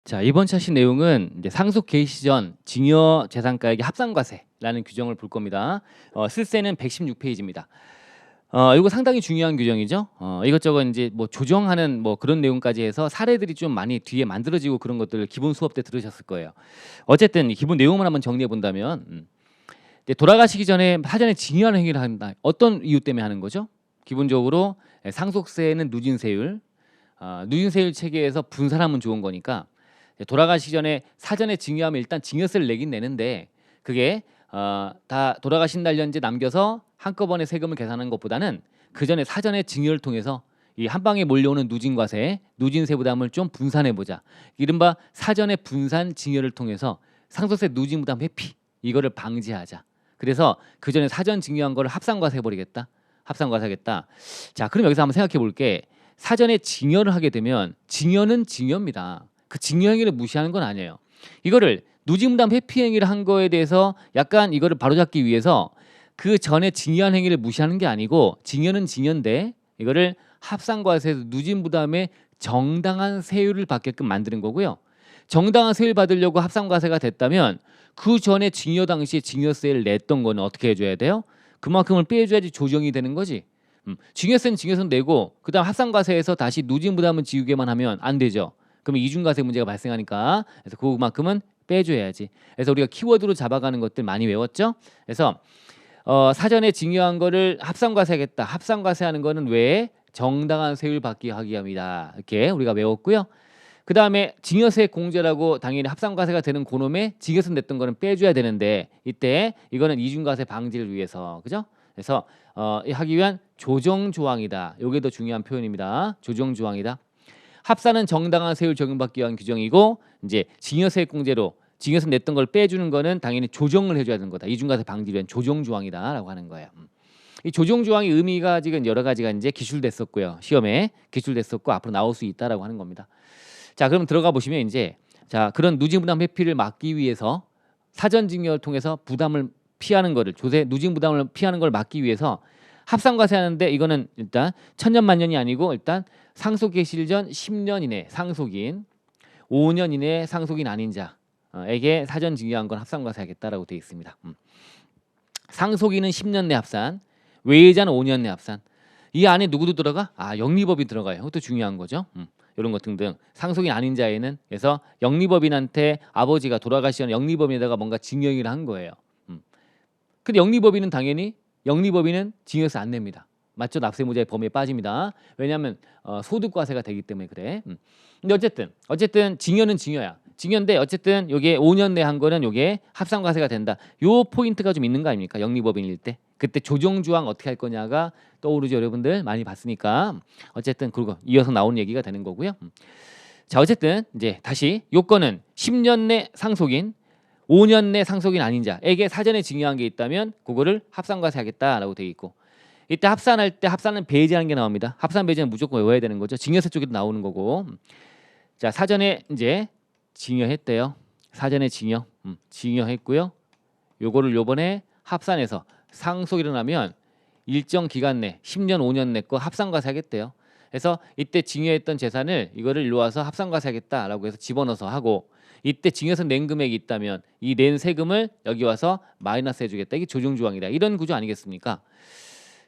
자, 이번 차시 내용은 이제 상속 개시 전 증여 재산가액의 합산과세라는 규정을 볼 겁니다. 쓸세는 116페이지입니다. 이거 상당히 중요한 규정이죠. 이것저것 이제 뭐 조정하는 뭐 그런 내용까지 해서 사례들이 좀 많이 뒤에 만들어지고 그런 것들을 기본 수업 때 들으셨을 거예요. 어쨌든 이 기본 내용을 한번 정리해 본다면 이제 돌아가시기 전에 사전에 증여하는 행위를 한다. 어떤 이유 때문에 하는 거죠? 기본적으로 상속세는 누진세율, 누진세율 체계에서 분산하면 좋은 거니까 돌아가시기 전에 사전에 증여하면 일단 증여세를 내긴 내는데 그게 다 돌아가신 날 현재 남겨서 한꺼번에 세금을 계산하는 것보다는 그 전에 사전에 증여를 통해서 이 한 방에 몰려오는 누진과세, 누진세 부담을 좀 분산해 보자. 이른바 사전에 분산 증여를 통해서 상속세 누진 부담 회피 이거를 방지하자. 그래서 그 전에 사전 증여한 거를 합산과세 해버리겠다. 합산과세하겠다. 자, 그럼 여기서 한번 생각해 볼게. 사전에 증여를 하게 되면 증여는 증여입니다. 그 증여 행위를 무시하는 건 아니에요. 이거를 누진부담 회피 행위를 한 거에 대해서 약간 이거를 바로잡기 위해서 그 전에 증여한 행위를 무시하는 게 아니고 증여는 증여인데 이거를 합산과세에서 누진부담의 정당한 세율을 받게끔 만드는 거고요. 정당한 세율 받으려고 합산과세가 됐다면 그 전에 증여 당시에 증여세를 냈던 거는 어떻게 해줘야 돼요? 그만큼을 빼줘야지 조정이 되는 거지. 증여세는 증여세 내고 그다음 합산과세에서 다시 누진부담은 지우게만 하면 안 되죠. 그러면 이중과세 문제가 발생하니까 그래서 그만큼은 빼줘야지. 그래서 우리가 키워드로 잡아가는 것들 많이 외웠죠. 그래서 사전에 증여한 거를 합산과세하겠다. 합산과세하는 거는 왜 정당한 세율 받기 하기 위함이다. 이렇게 우리가 외웠고요. 그 다음에 증여세 공제라고 당연히 합산과세가 되는 그놈에 증여세 냈던 거는 빼줘야 되는데 이때 이거는 이중과세 방지를 위해서 그죠? 그래서 하기 위한 조정 조항이다. 이게 더 중요한 표현입니다. 조정 조항이다. 합산은 정당한 세율 적용받기 위한 규정이고 이제 증여세 공제로 증여세 냈던 걸 빼주는 거는 당연히 조정을 해줘야 되는 거다. 이중과세 방지를 위한 조정 조항이다라고 하는 거예요. 이 조정 조항의 의미가 지금 여러 가지가 이제 기술됐었고요. 시험에 기술됐었고 앞으로 나올 수 있다라고 하는 겁니다. 자, 그럼 들어가 보시면 이제 자 그런 누진부담 회피를 막기 위해서 사전 증여를 통해서 부담을 피하는 거를 조세 누진 부담을 피하는 걸 막기 위해서 합산과세하는데 이거는 일단 천년만년이 아니고 일단 상속 개시일 전 10년 이내 상속인 5년 이내 상속인 아닌 자에게 사전 증여한 건 합산과세하겠다라고 되어 있습니다. 상속인은 10년 내 합산, 외자는 5년 내 합산. 이 안에 누구도 들어가? 영리법이 들어가요. 이것도 중요한 거죠. 이런 것 등등 상속인 아닌 자에는 그래서 영리법인한테 아버지가 돌아가시는 영리법인에다가 뭔가 증여를 한 거예요. 근데 영리법인은 당연히 영리법인은 증여세 안 냅니다. 맞죠? 납세무자의 범위에 빠집니다. 왜냐하면 소득과세가 되기 때문에 그래. 근데 어쨌든 증여는 증여야. 증여인데 어쨌든 요게 5년 내 한 거는 요게 합산과세가 된다. 요 포인트가 좀 있는 거 아닙니까? 영리법인일 때. 그때 조정조항 어떻게 할 거냐가 떠오르죠. 여러분들 많이 봤으니까. 어쨌든 그리고 이어서 나오는 얘기가 되는 거고요. 자, 어쨌든 이제 다시 요건은 10년 내 상속인 5년 내 상속인 아닌 자에게 사전에 증여한 게 있다면 그거를 합산과세하겠다라고 되어 있고 이때 합산할 때 합산은 배제하는 게 나옵니다. 합산 배제는 무조건 외워야 되는 거죠. 증여세 쪽에도 나오는 거고. 자, 사전에 이제 증여했대요. 사전에 증여했고요. 요거를 요번에 합산해서 상속 일어나면 일정 기간 내 10년 5년 내 거 합산과세 하겠대요. 그래서 이때 증여했던 재산을 이거를 일로 와서 합산과세 하겠다라고 해서 집어넣어서 하고 이때 증여세 낸 금액이 있다면 이 낸 세금을 여기 와서 마이너스 해주겠다. 이게 조정조항이다. 이런 구조 아니겠습니까?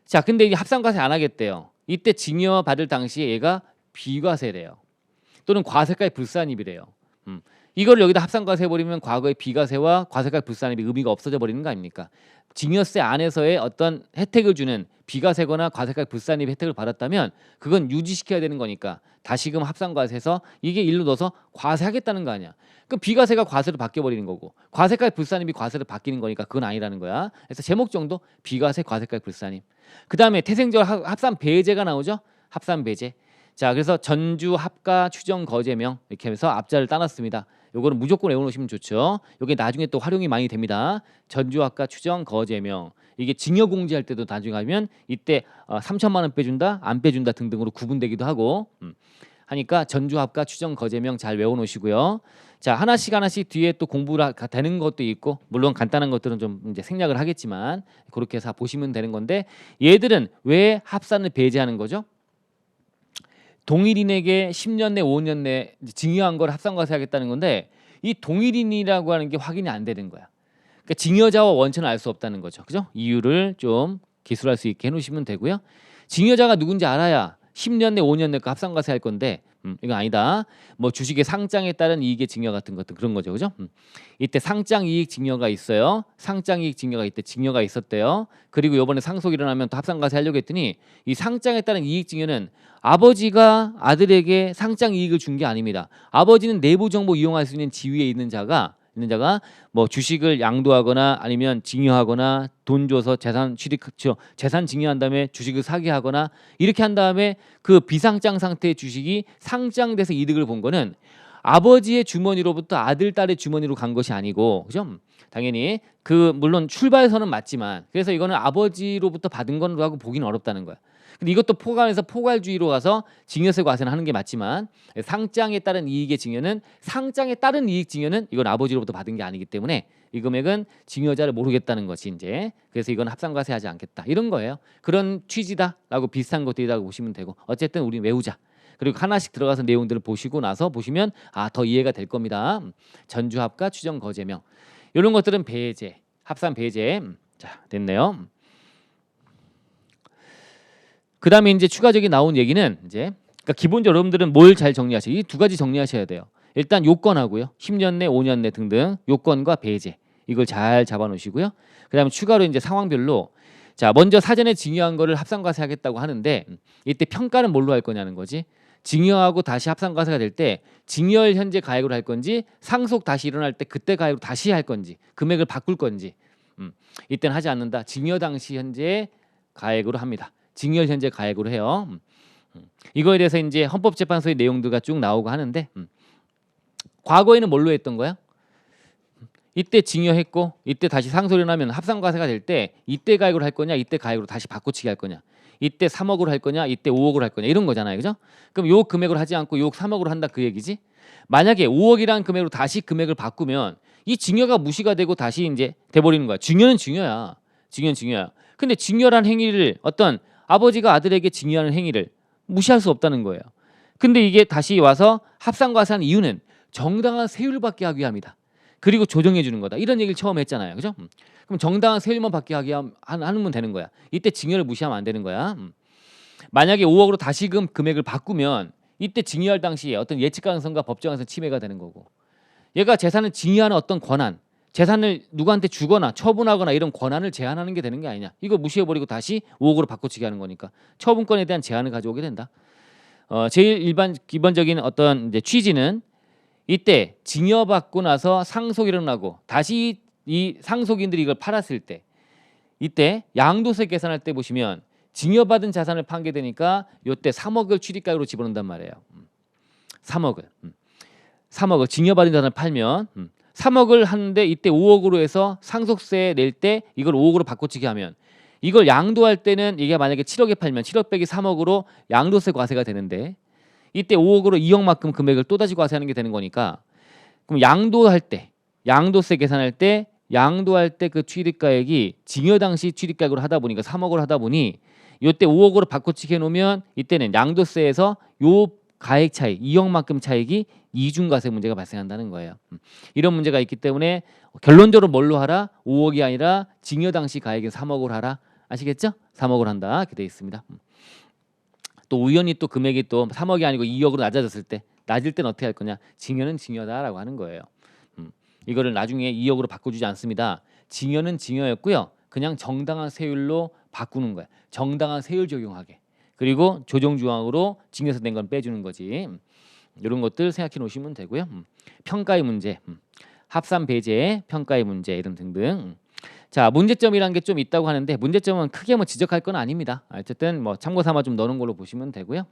자, 근데 이 합산과세 안 하겠대요. 이때 증여 받을 당시에 얘가 비과세래요. 또는 과세가의 불산입이래요. 이걸 여기다 합산과세 해버리면 과거의 비과세와 과세가의 불산입이 의미가 없어져 버리는 거 아닙니까? 증여세 안에서의 어떤 혜택을 주는 비과세거나 과세가의 불산입 혜택을 받았다면 그건 유지시켜야 되는 거니까 다시금 합산과세해서 이게 일로 넣어서 과세하겠다는 거 아니야. 그럼 비과세가 과세로 바뀌어버리는 거고 과세가의 불산입이 과세로 바뀌는 거니까 그건 아니라는 거야. 그래서 제목 정도 비과세 과세가의 불산입. 그 다음에 태생적 합산 배제가 나오죠. 합산 배제. 자, 그래서 전주 합가 추정 거제명 이렇게 해서 앞자를 따놨습니다. 요거는 무조건 외워놓으시면 좋죠. 요게 나중에 또 활용이 많이 됩니다. 전주 합가 추정 거제명 이게 증여 공제할 때도 나중에 하면 이때 3천만 원 빼준다, 안 빼준다 등등으로 구분되기도 하고 하니까 전주 합가 추정 거제명 잘 외워놓으시고요. 자, 하나씩 뒤에 또 공부가 되는 것도 있고 물론 간단한 것들은 좀 이제 생략을 하겠지만 그렇게 해서 보시면 되는 건데 얘들은 왜 합산을 배제하는 거죠? 동일인에게 10년 내 5년 내 징여한 걸 합산과세하겠다는 건데 이 동일인이라고 하는 게 확인이 안 되는 거야. 그러니까 징여자와 원천을 알 수 없다는 거죠. 그죠? 이유를 좀 기술할 수 있게 해놓으시면 되고요. 징여자가 누군지 알아야 10년 내 5년 내 거 합산과세 할 건데 이건 아니다. 뭐 주식의 상장에 따른 이익의 징여 같은 것도 그런 거죠. 그죠? 이때 상장 이익 징여가 있어요. 상장 이익 징여가 이때 징여가 있었대요. 그리고 이번에 상속 일어나면 또 합산과세 하려고 했더니 이 상장에 따른 이익 징여는 아버지가 아들에게 상장 이익을 준 게 아닙니다. 아버지는 내부 정보 이용할 수 있는 지위에 있는 자가 뭐 주식을 양도하거나 아니면 징여하거나 돈 줘서 재산 재산 징여한 다음에 주식을 사게 하거나 이렇게 한 다음에 그 비상장 상태의 주식이 상장돼서 이득을 본 거는 아버지의 주머니로부터 아들 딸의 주머니로 간 것이 아니고, 그죠? 당연히 그 물론 출발선은 맞지만 그래서 이거는 아버지로부터 받은 거라고 보기는 어렵다는 거야. 근데 이것도 포괄해서 포괄주의로 가서 징여세 과세는 하는 게 맞지만 상장에 따른 이익의 징여는 상장에 따른 이익 징여는 이건 아버지로부터 받은 게 아니기 때문에 이 금액은 징여자를 모르겠다는 것이 이제 그래서 이건 합산과세하지 않겠다 이런 거예요. 그런 취지다라고 비슷한 것들이라고 보시면 되고 어쨌든 우리 외우자. 그리고 하나씩 들어가서 내용들을 보시고 나서 보시면 더 이해가 될 겁니다. 전주합과 추정거제명 이런 것들은 배제, 합산 배제. 자 됐네요. 그 다음에 이제 추가적인 나온 얘기는 이제 그러니까 기본적으로 여러분들은 뭘 잘 정리하셔요? 이 두 가지 정리하셔야 돼요. 일단 요건하고요. 10년 내 5년 내 등등 요건과 배제 이걸 잘 잡아놓으시고요. 그 다음에 추가로 이제 상황별로 자 먼저 사전에 징여한 거를 합산과세 하겠다고 하는데 이때 평가는 뭘로 할 거냐는 거지. 징여하고 다시 합산과세가 될 때 징여일 현재 가액으로 할 건지 상속 다시 일어날 때 그때 가액으로 다시 할 건지 금액을 바꿀 건지 이때는 하지 않는다. 징여 당시 현재 가액으로 합니다. 징여 현재 가액으로 해요. 이거에 대해서 이제 헌법재판소의 내용들가 쭉 나오고 하는데 과거에는 뭘로 했던 거야? 이때 징여했고 이때 다시 상속이 나면 합산과세가 될 때 이때 가액으로 할 거냐 이때 가액으로 다시 바꿔치기 할 거냐 이때 3억으로 할 거냐 이때 5억으로 할 거냐 이런 거잖아요. 그죠? 그럼 요 금액으로 하지 않고 요 3억으로 한다 그 얘기지. 만약에 5억이라는 금액으로 다시 금액을 바꾸면 이 징여가 무시가 되고 다시 이제 돼버리는 거야. 징여는 징여야. 징여는 징여야. 근데 징여란 행위를 어떤 아버지가 아들에게 징여하는 행위를 무시할 수 없다는 거예요. 근데 이게 다시 와서 합산과세한 이유는 정당한 세율을 받게 하기 위함이다. 그리고 조정해 주는 거다. 이런 얘기를 처음 했잖아요. 그죠? 그럼 정당한 세율만 받게 하게 하면 되는 거야. 이때 징여를 무시하면 안 되는 거야. 만약에 5억으로 다시금 금액을 바꾸면 이때 징여할 당시에 어떤 예측 가능성과 법적 가능성 침해가 되는 거고 얘가 재산을 징여하는 어떤 권한 재산을 누구한테 주거나 처분하거나 이런 권한을 제한하는 게 되는 게 아니냐. 이거 무시해버리고 다시 5억으로 바꿔치기 하는 거니까 처분권에 대한 제한을 가져오게 된다. 제일 기본적인 어떤 이제 취지는 이때 징여받고 나서 상속이 일어나고 다시 이 상속인들이 이걸 팔았을 때 이때 양도세 계산할 때 보시면 징여받은 자산을 판게 되니까 이때 3억을 취득가액으로 집어넣는단 말이에요. 3억을 징여받은 자산을 팔면 3억을 하는데 이때 5억으로 해서 상속세 낼 때 이걸 5억으로 바꿔치기 하면 이걸 양도할 때는 이게 만약에 7억에 팔면 7억 빼기 3억으로 양도세 과세가 되는데 이때 5억으로 2억만큼 금액을 또다시 과세하는 게 되는 거니까 그럼 양도할 때 양도세 계산할 때 양도할 때 그 취득가액이 징여 당시 취득가액으로 하다 보니까 3억으로 하다 보니 이때 5억으로 바꿔치기 해놓으면 이때는 양도세에서 요 가액 차이 2억만큼 차익이 이중과세 문제가 발생한다는 거예요. 이런 문제가 있기 때문에 결론적으로 뭘로 하라? 5억이 아니라 징여 당시 가액에 3억을 하라. 아시겠죠? 3억을 한다. 이렇게 돼 있습니다. 또 우연히 또 금액이 또 3억이 아니고 2억으로 낮아졌을 때 낮을 때는 어떻게 할 거냐? 징여는 징여다라고 하는 거예요. 이거를 나중에 2억으로 바꿔주지 않습니다. 징여는 징여였고요. 그냥 정당한 세율로 바꾸는 거야. 정당한 세율 적용하게. 그리고 조정조항으로 징여에서 낸 건 빼주는 거지. 이런 것들 생각해 놓으시면 되고요. 평가의 문제, 합산 배제, 평가의 문제 이런 등등. 자 문제점이라는 게 좀 있다고 하는데 문제점은 크게 뭐 지적할 건 아닙니다. 어쨌든 뭐 참고 삼아 좀 넣는 걸로 보시면 되고요.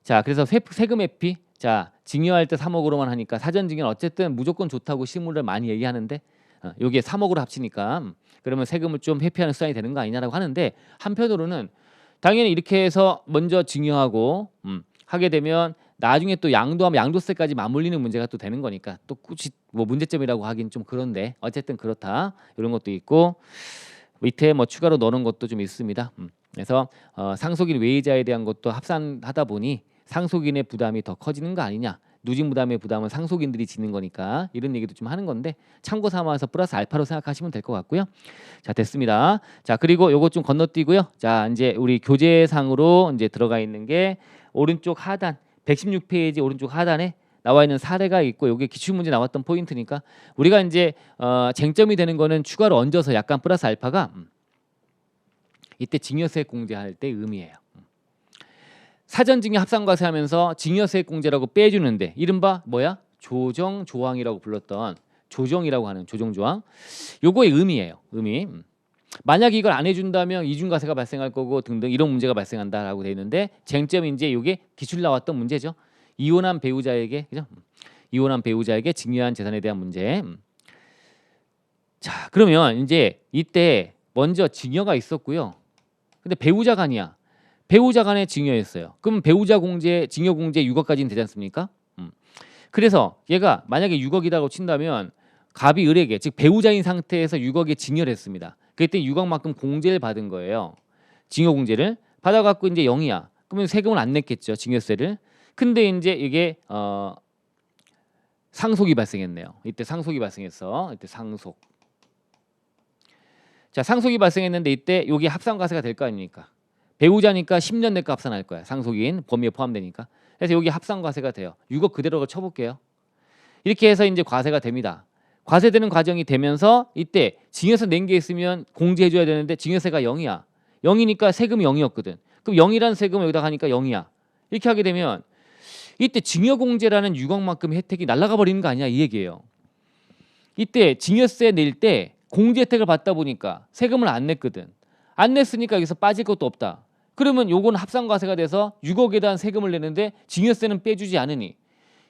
자 그래서 세금 회피 자 징여할 때 3억으로만 하니까 사전 징여는 어쨌든 무조건 좋다고 실무를 많이 얘기하는데 여기에 3억으로 합치니까 그러면 세금을 좀 회피하는 수단이 되는 거 아니냐라고 하는데 한편으로는 당연히 이렇게 해서 먼저 징여하고 하게 되면 나중에 또 양도하면 양도세까지 맞물리는 문제가 또 되는 거니까 또 굳이 뭐 문제점이라고 하긴 좀 그런데 어쨌든 그렇다 이런 것도 있고 밑에 뭐 추가로 넣는 것도 좀 있습니다. 그래서 상속인 외의자에 대한 것도 합산하다 보니 상속인의 부담이 더 커지는 거 아니냐. 누진 부담의 부담은 상속인들이 지는 거니까 이런 얘기도 좀 하는 건데 참고 삼아서 플러스 알파로 생각하시면 될 것 같고요. 자, 됐습니다. 자, 그리고 요거 좀 건너뛰고요. 자, 이제 우리 교재상으로 이제 들어가 있는 게 오른쪽 하단 116페이지 오른쪽 하단에 나와 있는 사례가 있고 요게 기출문제 나왔던 포인트니까 우리가 이제 쟁점이 되는 거는 추가로 얹어서 약간 플러스 알파가 이때 증여세 공제할 때 의미예요. 사전증여 합산과세 하면서 증여세 공제라고 빼주는데 이른바 뭐야? 조정조항이라고 불렀던 조정이라고 하는 조정조항 요거의 의미예요. 의미. 만약 이걸 안 해준다면 이중과세가 발생할 거고 등등 이런 문제가 발생한다라고 돼 있는데 쟁점이 이제 요게 기출 나왔던 문제죠. 이혼한 배우자에게 그죠? 이혼한 배우자에게 증여한 재산에 대한 문제. 자, 그러면 이제 이때 먼저 증여가 있었고요. 근데 배우자 간이야. 배우자 간에 증여했어요. 그럼 배우자 공제, 증여 공제 6억까지는 되지 않습니까? 그래서 얘가 만약에 6억이라고 친다면 갑이 을에게 즉 배우자인 상태에서 6억에 증여를 했습니다. 그때 6억만큼 공제를 받은 거예요. 증여 공제를 받아갖고 이제 0이야. 그러면 세금을 안 냈겠죠. 증여세를. 근데 이제 이게 상속이 발생했네요. 이때 상속이 발생했어. 이때 상속. 자, 상속이 발생했는데 이때 여기 합산과세가 될 거 아닙니까? 배우자니까 10년 내과 합산할 거야. 상속인 범위에 포함되니까. 그래서 여기 합산과세가 돼요. 6억 그대로 쳐볼게요. 이렇게 해서 이제 과세가 됩니다. 과세되는 과정이 되면서 이때 증여세 낸 게 있으면 공제해줘야 되는데 증여세가 0이야. 0이니까 세금이 0이었거든. 그럼 0이라는 세금을 여기다 가니까 0이야. 이렇게 하게 되면 이때 증여공제라는 6억만큼 혜택이 날아가 버리는 거 아니야 이 얘기예요. 이때 증여세 낼 때 공제 혜택을 받다 보니까 세금을 안 냈거든. 안 냈으니까 여기서 빠질 것도 없다. 그러면 요건 합산과세가 돼서 6억에 대한 세금을 내는데 증여세는 빼주지 않으니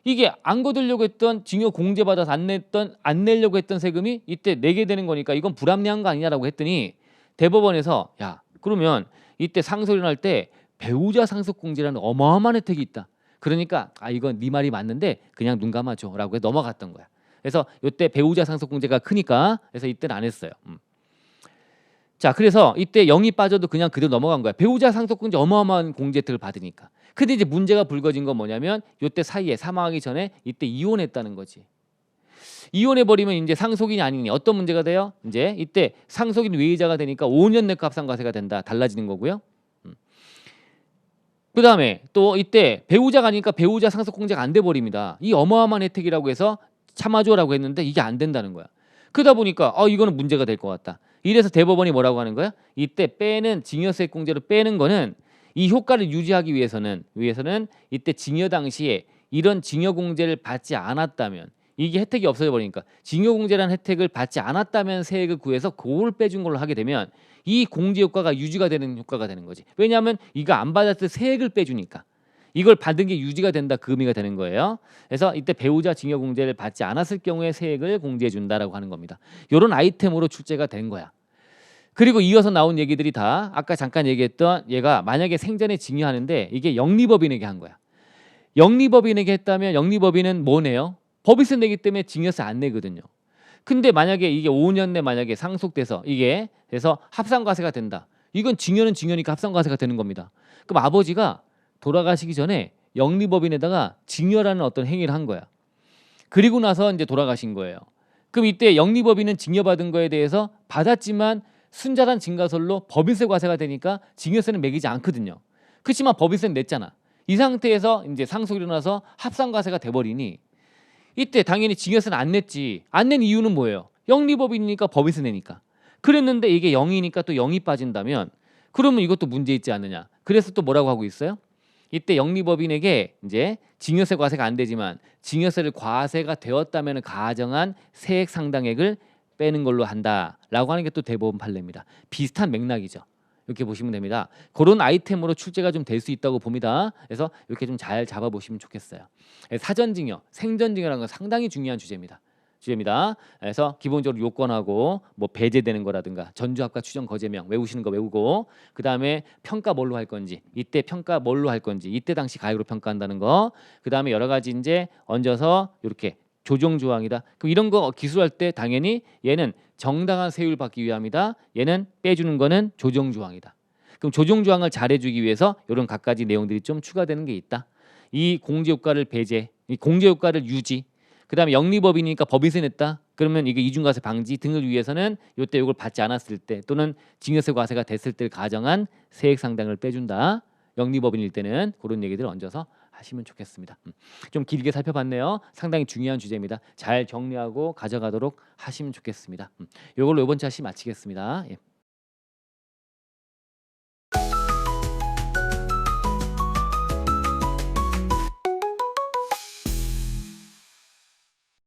이게 안 거두려고 했던 증여 공제 받아서 안 내려고 했던 세금이 이때 내게 되는 거니까 이건 불합리한 거 아니냐라고 했더니 대법원에서 야 그러면 이때 상속 일어날 때 배우자 상속 공제라는 어마어마한 혜택이 있다. 그러니까 이건 네 말이 맞는데 그냥 눈 감아줘라고 해 넘어갔던 거야. 그래서 이때 배우자 상속 공제가 크니까 그래서 이때는 안 했어요. 자, 그래서 이때 0이 빠져도 그냥 그대로 넘어간 거야. 배우자 상속 공제 어마어마한 공제 혜택을 받으니까. 근데 이제 문제가 불거진 건 뭐냐면 이때 사이에 사망하기 전에 이때 이혼했다는 거지. 이혼해 버리면 이제 상속인이 아니니 어떤 문제가 돼요? 이제 이때 상속인 외의자가 되니까 5년 내과 합산과세가 된다. 달라지는 거고요. 그 다음에 또 이때 배우자가 아니니까 배우자 상속 공제가 안 돼 버립니다. 이 어마어마한 혜택이라고 해서 참아줘라고 했는데 이게 안 된다는 거야. 그러다 보니까 이거는 문제가 될 것 같다. 이래서 대법원이 뭐라고 하는 거야? 이때 빼는 증여세 공제로 빼는 거는 이 효과를 유지하기 위해서는 이때 증여 당시에 이런 증여 공제를 받지 않았다면 이게 혜택이 없어져 버리니까 증여 공제라는 혜택을 받지 않았다면 세액을 구해서 그걸 빼준 걸로 하게 되면 이 공제 효과가 유지가 되는 효과가 되는 거지. 왜냐하면 이거 안 받았을 때 세액을 빼주니까 이걸 받은 게 유지가 된다 그 의미가 되는 거예요. 그래서 이때 배우자 증여 공제를 받지 않았을 경우에 세액을 공제해 준다라고 하는 겁니다. 이런 아이템으로 출제가 된 거야. 그리고 이어서 나온 얘기들이 다 아까 잠깐 얘기했던 얘가 만약에 생전에 증여하는데 이게 영리법인에게 한 거야. 영리법인에게 했다면 영리법인은 뭐네요? 법인세 내기 때문에 증여세 안 내거든요. 근데 만약에 이게 5년 내 만약에 상속돼서 이게 그래서 합산과세가 된다. 이건 증여는 증여니까 합산과세가 되는 겁니다. 그럼 아버지가 돌아가시기 전에 영리법인에다가 증여라는 어떤 행위를 한 거야. 그리고 나서 이제 돌아가신 거예요. 그럼 이때 영리법인은 증여받은 거에 대해서 받았지만 순자산 증가설로 법인세 과세가 되니까 증여세는 매기지 않거든요. 그렇지만 법인세는 냈잖아. 이 상태에서 이제 상속이 일어나서 합산과세가 돼버리니 이때 당연히 증여세는 안 냈지. 안 낸 이유는 뭐예요? 영리법인이니까 법인세 내니까. 그랬는데 이게 0이니까 또 0이 빠진다면 그러면 이것도 문제 있지 않느냐. 그래서 또 뭐라고 하고 있어요? 이때 영리법인에게 이제 증여세 과세가 안 되지만 증여세를 과세가 되었다면 가정한 세액 상당액을 빼는 걸로 한다라고 하는 게 또 대법원 판례입니다. 비슷한 맥락이죠. 이렇게 보시면 됩니다. 그런 아이템으로 출제가 좀 될 수 있다고 봅니다. 그래서 이렇게 좀 잘 잡아보시면 좋겠어요. 사전증여, 생전증여라는 건 상당히 중요한 주제입니다. 그래서 기본적으로 요건하고 뭐 배제되는 거라든가 전주합과 추정 거제명 외우시는 거 외우고 그 다음에 평가 뭘로 할 건지 이때 평가 뭘로 할 건지 이때 당시 가액으로 평가한다는 거 그 다음에 여러 가지 이제 얹어서 이렇게 조정 조항이다. 그럼 이런 거 기술할 때 당연히 얘는 정당한 세율 받기 위함이다. 얘는 빼주는 거는 조정 조항이다. 그럼 조정 조항을 잘해주기 위해서 이런 갖가지 내용들이 좀 추가되는 게 있다. 이 공제 효과를 배제, 이 공제 효과를 유지, 그다음에 영리법인이니까 법인세 냈다. 그러면 이게 이중과세 방지 등을 위해서는 이때 이걸 받지 않았을 때 또는 증여세 과세가 됐을 때를 가정한 세액 상당을 빼준다. 영리법인일 때는 그런 얘기들을 얹어서 하시면 좋겠습니다. 좀 길게 살펴봤네요. 상당히 중요한 주제입니다. 잘 정리하고 가져가도록 하시면 좋겠습니다. 이걸로 이번 차시 마치겠습니다. 예.